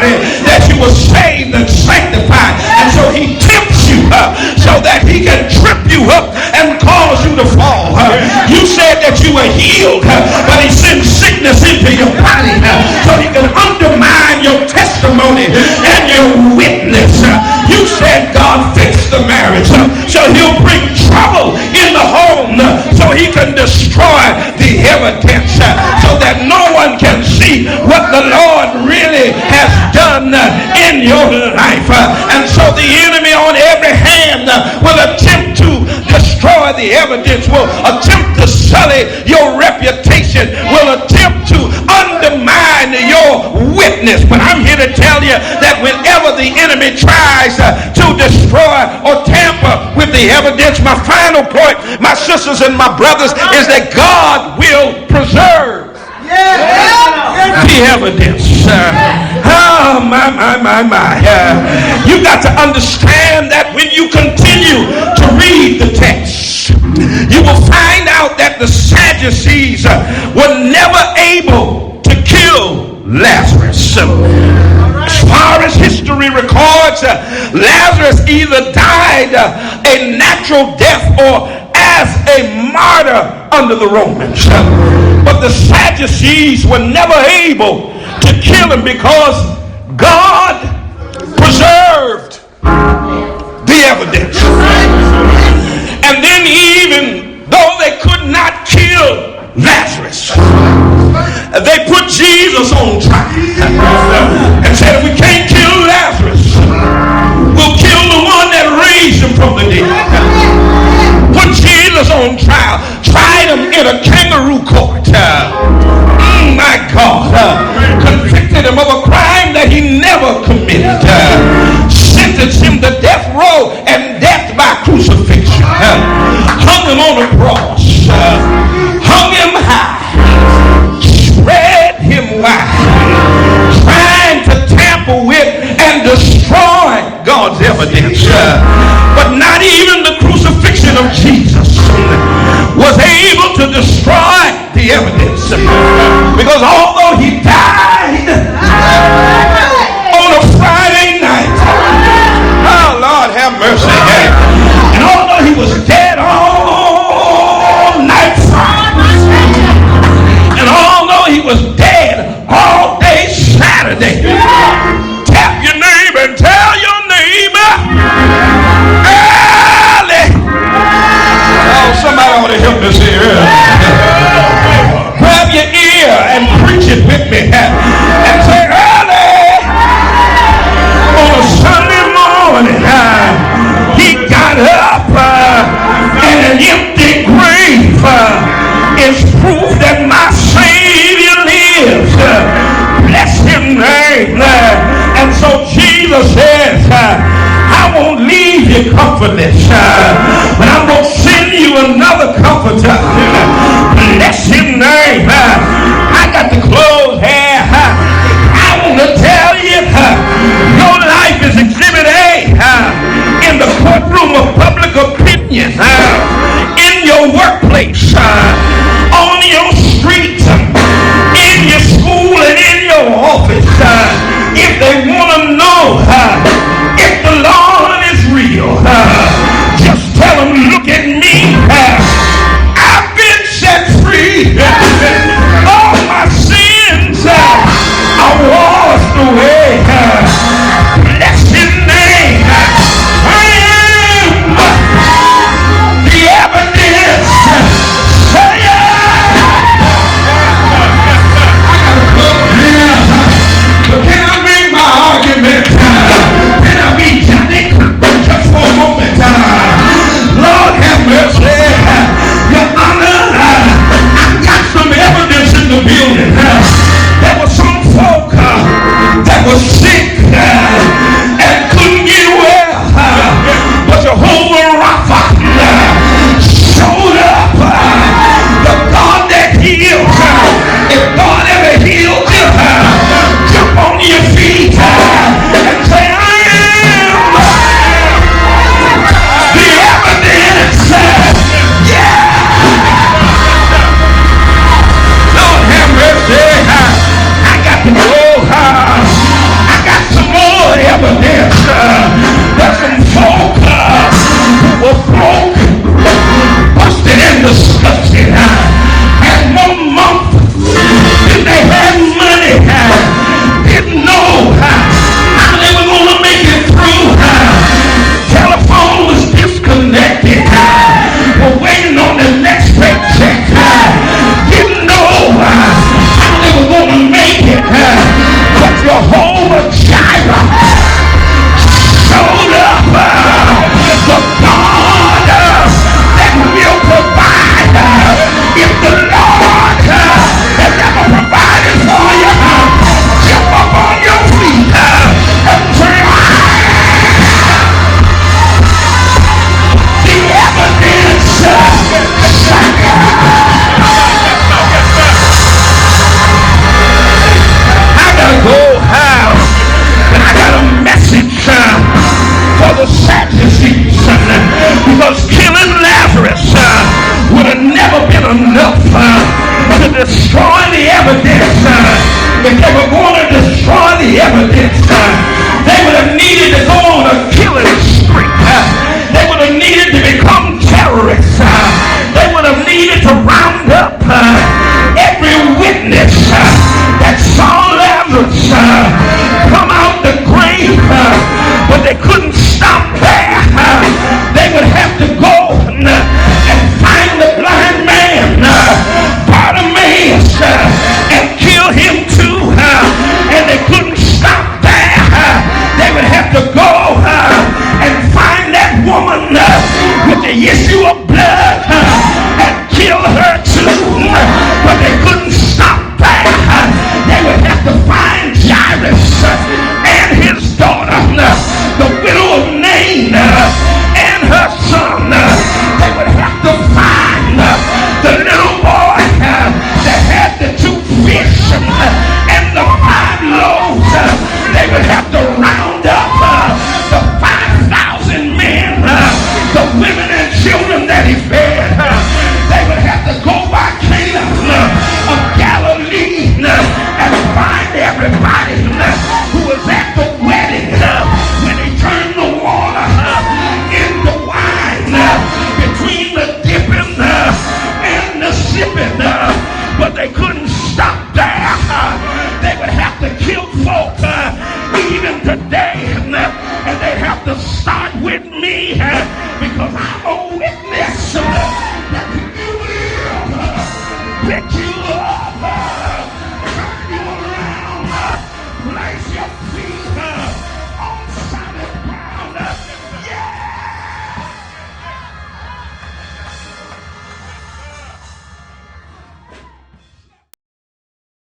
somebody that you were saved and sanctified. And so he tempts you so that he can trip you up and cause you to fall. You said that you were healed, but he sends sickness into your body so he can undermine your testimony and your witness. You said God fixed the marriage, so he'll bring trouble in the home so he can destroy the evidence so that no one can see what the Lord really has done in your life. And so the enemy on every hand will attempt to destroy the evidence, will attempt to sully your reputation, will attempt to undermine your witness. But I'm here to tell you that whenever the enemy tries to destroy or tamper with the evidence, my final point, my sisters and my brothers, is that God will preserve the evidence. Oh, my. You got to understand that when you continue to read the text, you will find out that the Sadducees were never able to kill Lazarus. As far as history records, Lazarus either died a natural death or as a martyr under the Romans. But the Sadducees were never able to kill him because God preserved the evidence. And then even though they could not kill Lazarus, they put Jesus on trial and said, if we can't kill Lazarus, we'll kill the one that raised him from the dead. Put Jesus on trial, tried him in a kangaroo court. My God, convicted him of a crime that he never committed, sentenced him to death row and death by crucifixion, hung him on a cross, hung him high, spread him wide, trying to tamper with and destroy God's evidence. But not even the crucifixion of Jesus was able to destroy the evidence, because although he died on a Friday night, oh Lord have mercy, and although he was dead all night Friday, and although he was dead all day Saturday, tap your neighbor and tell your neighbor early. Oh, somebody ought to help us here. Grab your ear and preach it with me and say early on a Sunday morning, he got up in an empty grave is proof that my Savior lives. Bless him name. And so Jesus says, I won't leave you comfortless, but I'm going to send you another comforter. Bless him name. I got to close here. I want to tell you, your life is exhibit A in the courtroom of public opinion, in your workplace, on your street, in your school, and in your office. If they want to know if the Lord is real, just tell them, look at me. I've been set free. All my sins are washed away. Bless his name. I am the evidence. Say but can I make my argument? Can I be Johnny just for a moment? Lord have mercy. Your Honor, I got some evidence in the building. There were some folk that were destroy the evidence, if they were going to destroy the evidence, they would have needed to go on a killing spree. They would have needed to become terrorists. They would have needed to round up every witness that saw Lazarus come out the grave, but they couldn't stop there. They would have to go and find the blind man, Bartimaeus, and kill him too. And they couldn't stop there. They would have to go and find that woman with the issue of blood and kill her too. But they couldn't stop there. They would have to find Jairus and his daughter, the widow of Nain and her son. They would have to find the little boy that had the 2 fish and the 5 loaves. They would have to round up the 5,000 men, the women and children that he fed. They would have to go by Cana of Galilee and find everybody who was at the wedding when he turned the water into wine, between the dipping and the sipping. But they couldn't